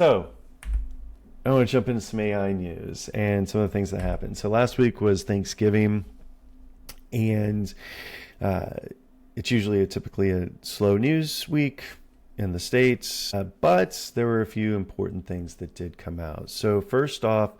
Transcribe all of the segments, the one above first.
So, I want to jump into some AI news and some of the things that happened. So, last week was Thanksgiving, and uh, it's usually typically a slow news week in the States, but there were a few important things that did come out. So, first off,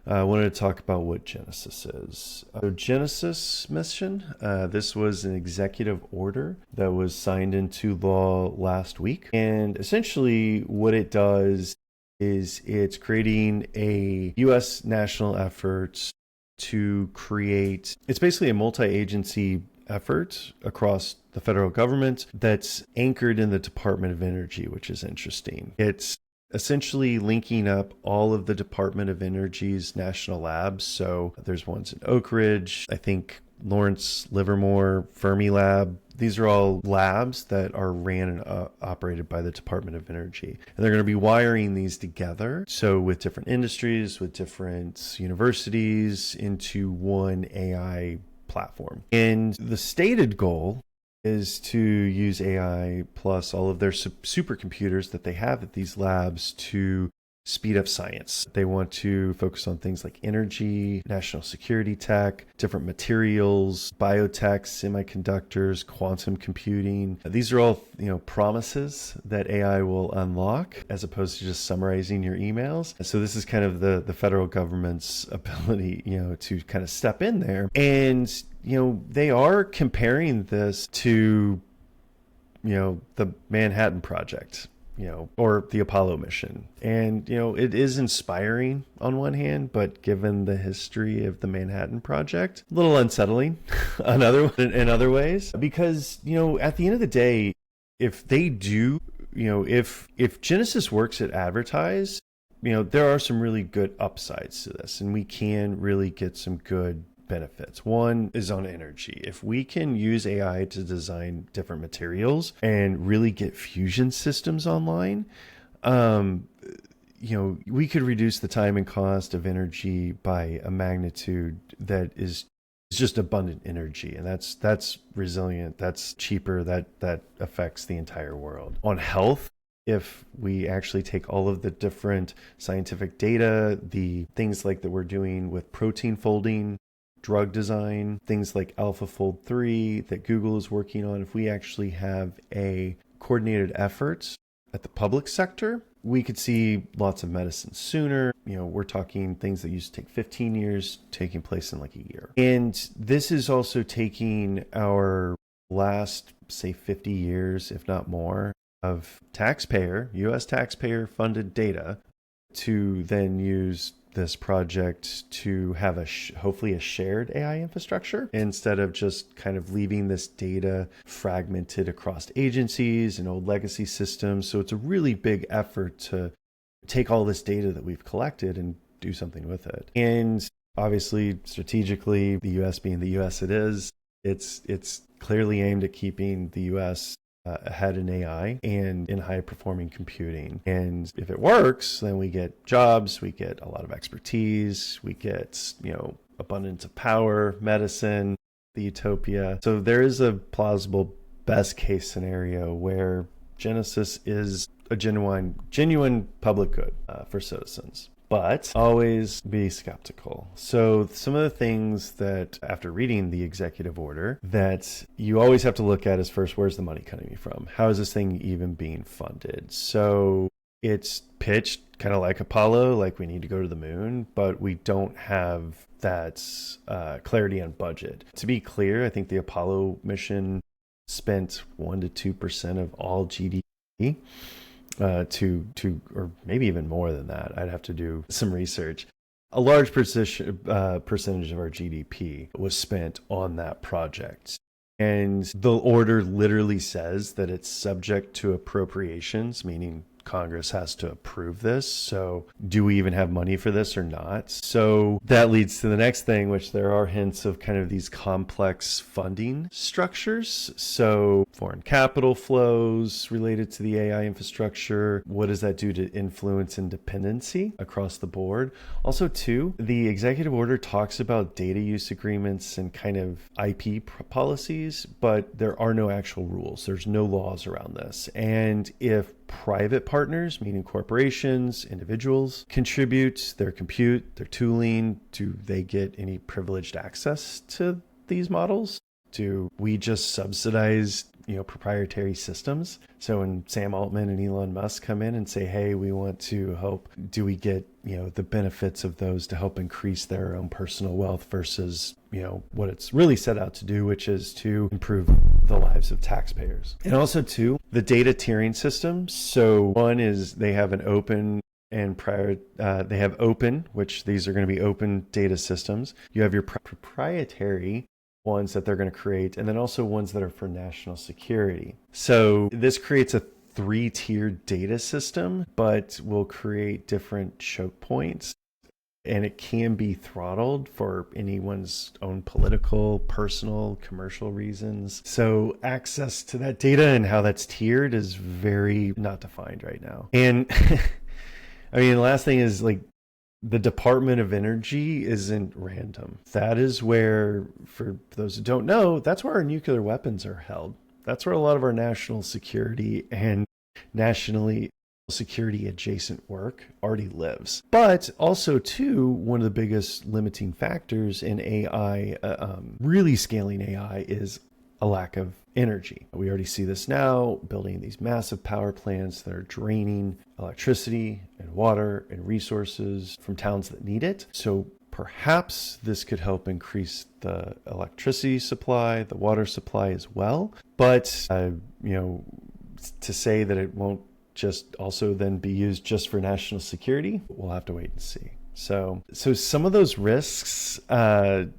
I wanted to talk about what Genesis is. Genesis mission, this was an executive order that was signed into law last week. And essentially, what it does is it's creating a U.S. national effort to create, it's basically a multi-agency effort across the federal government that's anchored in the Department of Energy, which is interesting. It's essentially linking up all of the Department of Energy's national labs. So there's ones in Oak Ridge, I think Lawrence, Livermore, Fermilab. These are all labs that are ran and operated by the Department of Energy. And they're going to be wiring these together. So with different industries, with different universities into one AI platform. And the stated goal is to use AI plus all of their supercomputers that they have at these labs to speed up science. They want to focus on things like energy, national security tech, different materials, biotech, semiconductors, quantum computing. These are all, promises that AI will unlock as opposed to just summarizing your emails. So this is kind of the federal government's ability, to kind of step in there. And, they are comparing this to, the Manhattan Project, or the Apollo mission. And, it is inspiring on one hand, but given the history of the Manhattan Project, a little unsettling in other ways. Because, at the end of the day, if they do, if Genesis works at advertise, there are some really good upsides to this, and we can really get some good benefits. One is on energy. If we can use AI to design different materials and really get fusion systems online, we could reduce the time and cost of energy by a magnitude that is just abundant energy, and that's resilient, that's cheaper, that affects the entire world. On health, if we actually take all of the different scientific data, the things like that we're doing with protein folding, drug design, things like AlphaFold 3 that Google is working on, if we actually have a coordinated effort at the public sector, we could see lots of medicine sooner. We're talking things that used to take 15 years taking place in like a year. And this is also taking our last, say, 50 years, if not more, of U.S. taxpayer funded data to then use this project to have hopefully a shared AI infrastructure instead of just kind of leaving this data fragmented across agencies and old legacy systems. So it's a really big effort to take all this data that we've collected and do something with it. And obviously, strategically, the US being the US it is, it's clearly aimed at keeping the US ahead in AI and in high performing computing. And if it works, then we get jobs, we get a lot of expertise, we get, abundance of power, medicine, the utopia. So there is a plausible best case scenario where Genesis is a genuine public good for citizens. But always be skeptical. So some of the things that, after reading the executive order, that you always have to look at is first, where's the money coming from? How is this thing even being funded? So it's pitched kind of like Apollo, like we need to go to the moon, but we don't have that clarity on budget. To be clear, I think the Apollo mission spent 1% to 2% of all GDP. Or maybe even more than that. I'd have to do some research. A large percentage of our GDP was spent on that project. And the order literally says that it's subject to appropriations, meaning Congress has to approve this. So do we even have money for this or not? So that leads to the next thing, which there are hints of kind of these complex funding structures. So foreign capital flows related to the AI infrastructure. What does that do to influence and dependency across the board? Also, too, the executive order talks about data use agreements and kind of IP policies, but there are no actual rules. There's no laws around this. And if private partners, meaning corporations, individuals, contribute their compute, their tooling. Do they get any privileged access to these models? Do we just subsidize, proprietary systems? So when Sam Altman and Elon Musk come in and say, hey, we want to help, do we get, the benefits of those to help increase their own personal wealth versus, what it's really set out to do, which is to improve the lives of taxpayers. And also two, the data tiering system. So one is they have an open and they have open, which these are going to be open data systems. You have your proprietary ones that they're going to create, and then also ones that are for national security. So this creates a 3-tiered data system, but will create different choke points, and it can be throttled for anyone's own political, personal, commercial reasons. So access to that data and how that's tiered is very not defined right now. And the last thing is the Department of Energy isn't random. That is where, for those who don't know, that's where our nuclear weapons are held. That's where a lot of our national security and nationally security adjacent work already lives. But also, too, one of the biggest limiting factors in AI, really scaling AI, is a lack of energy. We already see this now, building these massive power plants that are draining electricity and water and resources from towns that need it. So perhaps this could help increase the electricity supply, the water supply as well. But, to say that it won't just also then be used just for national security, we'll have to wait and see. So some of those risks, none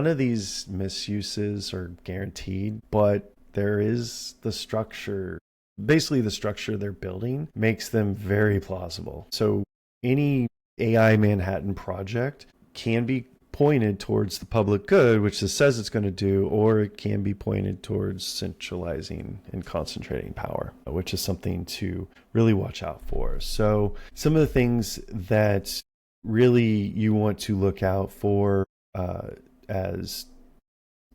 of these misuses are guaranteed, but there is the structure. Basically, the structure they're building makes them very plausible. So any AI Manhattan project can be pointed towards the public good, which it says it's going to do, or it can be pointed towards centralizing and concentrating power, which is something to really watch out for. So some of the things that really you want to look out for as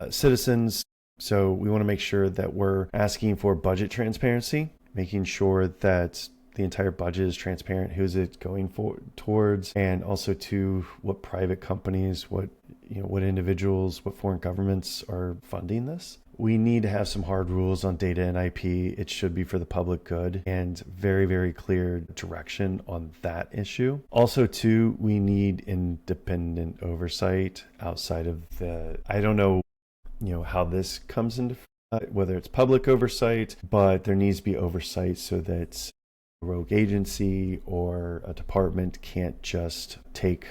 citizens. So we want to make sure that we're asking for budget transparency, making sure that the entire budget is transparent, who's it going towards, and also to what private companies, what individuals, what foreign governments are funding this. We need to have some hard rules on data and IP. It should be for the public good, and very, very clear direction on that issue. Also, too, we need independent oversight outside of I don't know, how this comes into, whether it's public oversight, but there needs to be oversight so that a rogue agency or a department can't just take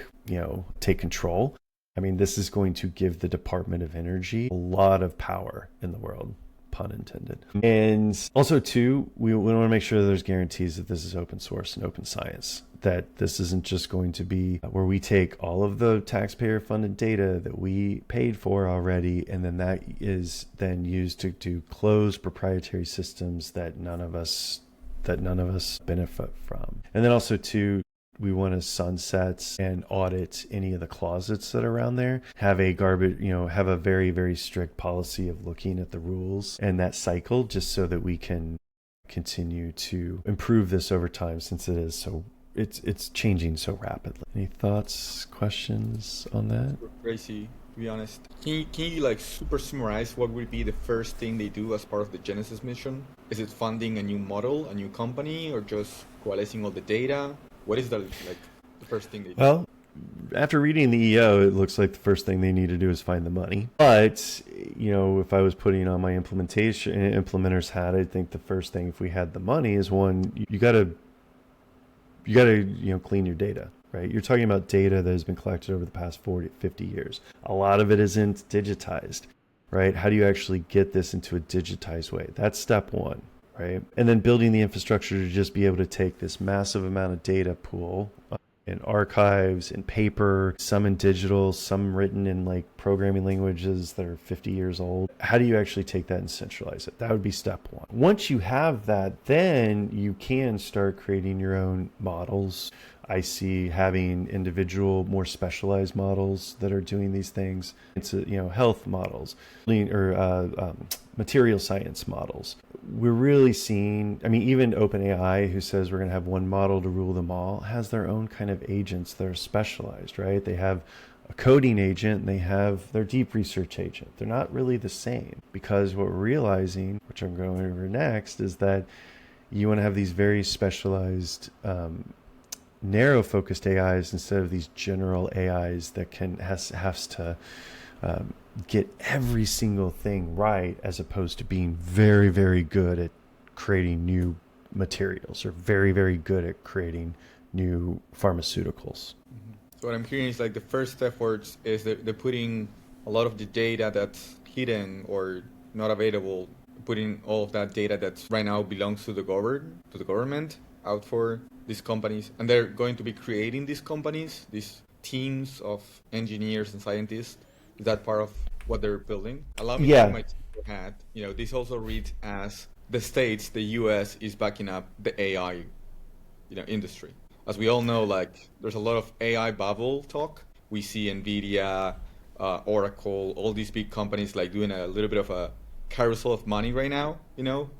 control. This is going to give the Department of Energy a lot of power in the world, pun intended. And also, too, we want to make sure that there's guarantees that this is open source and open science, that this isn't just going to be where we take all of the taxpayer-funded data that we paid for already, and then that is then used to close proprietary systems that none of us benefit from. And then also, too, we want to sunset and audit any of the closets that are around there. Have a very, very strict policy of looking at the rules and that cycle, just so that we can continue to improve this over time, since it's changing so rapidly. Any thoughts, questions on that? Crazy, to be honest. Can you super summarize what would be the first thing they do as part of the Genesis mission? Is it funding a new model, a new company, or just coalescing all the data? What is the first thing they do? Well, after reading the EO, it looks like the first thing they need to do is find the money. But, if I was putting on my implementer's hat, I think the first thing, if we had the money, is one, you gotta clean your data, right? You're talking about data that has been collected over the past 40, 50 years. A lot of it isn't digitized, right? How do you actually get this into a digitized way? That's step one. Right? And then building the infrastructure to just be able to take this massive amount of data pool in archives, in paper, some in digital, some written in programming languages that are 50 years old. How do you actually take that and centralize it? That would be step one. Once you have that, then you can start creating your own models. I see having individual, more specialized models that are doing these things. It's health models or material science models. We're really seeing, even OpenAI, who says we're going to have one model to rule them all, has their own kind of agents that are specialized, right? They have a coding agent and they have their deep research agent. They're not really the same, because what we're realizing, which I'm going over next, is that you want to have these very specialized narrow focused AIs instead of these general AIs that has to get every single thing right, as opposed to being very, very good at creating new materials or very, very good at creating new pharmaceuticals. So what I'm hearing is like the first efforts is that they're putting a lot of the data that's hidden or not available, putting all of that data that right now belongs to the government out for these companies, and they're going to be creating these companies, these teams of engineers and scientists. Is that part of what they're building? Allow me to put my hat. This also reads as the U.S. is backing up the AI, industry. As we all know, there's a lot of AI bubble talk. We see NVIDIA, Oracle, all these big companies doing a little bit of a carousel of money right now.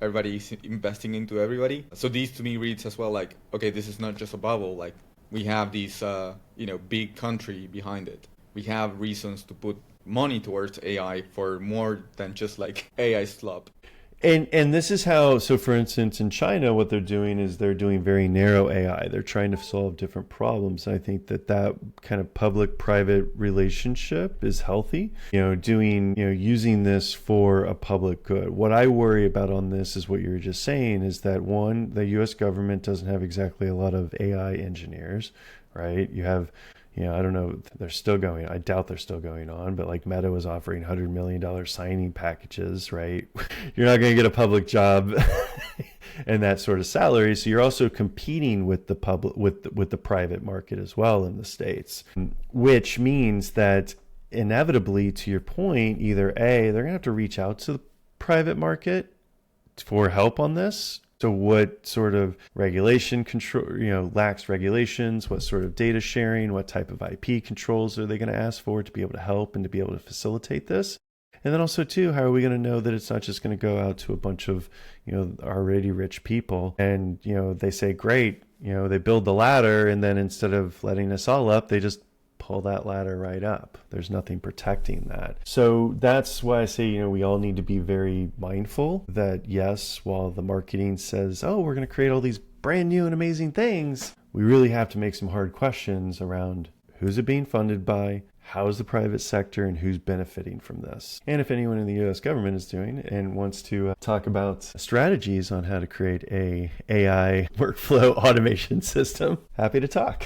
Everybody is investing into everybody. So these to me reads as well okay, this is not just a bubble. We have these big country behind it. We have reasons to put money towards AI for more than just AI slop. And this is how, so for instance, in China, what they're doing is they're doing very narrow AI. They're trying to solve different problems. I think that kind of public-private relationship is healthy, using this for a public good. What I worry about on this is what you were just saying, is that one, the US government doesn't have exactly a lot of AI engineers, right? You have, I don't know, they're still going, I doubt they're still going on, but Meta was offering $100 million signing packages, right? You're not going to get a public job and that sort of salary. So you're also competing with the public, with the private market as well in the States, which means that inevitably, to your point, either A, they're going to have to reach out to the private market for help on this. So what sort of regulation control, lax regulations, what sort of data sharing, what type of IP controls are they going to ask for to be able to help and to be able to facilitate this? And then also too, how are we going to know that it's not just going to go out to a bunch of, already rich people and, they say, great, they build the ladder, and then instead of letting us all up, they just pull that ladder right up. There's nothing protecting that. So that's why I say, we all need to be very mindful that yes, while the marketing says, oh, we're going to create all these brand new and amazing things, we really have to make some hard questions around who's it being funded by, how's the private sector, and who's benefiting from this. And if anyone in the US government is doing and wants to talk about strategies on how to create a AI workflow automation system, happy to talk.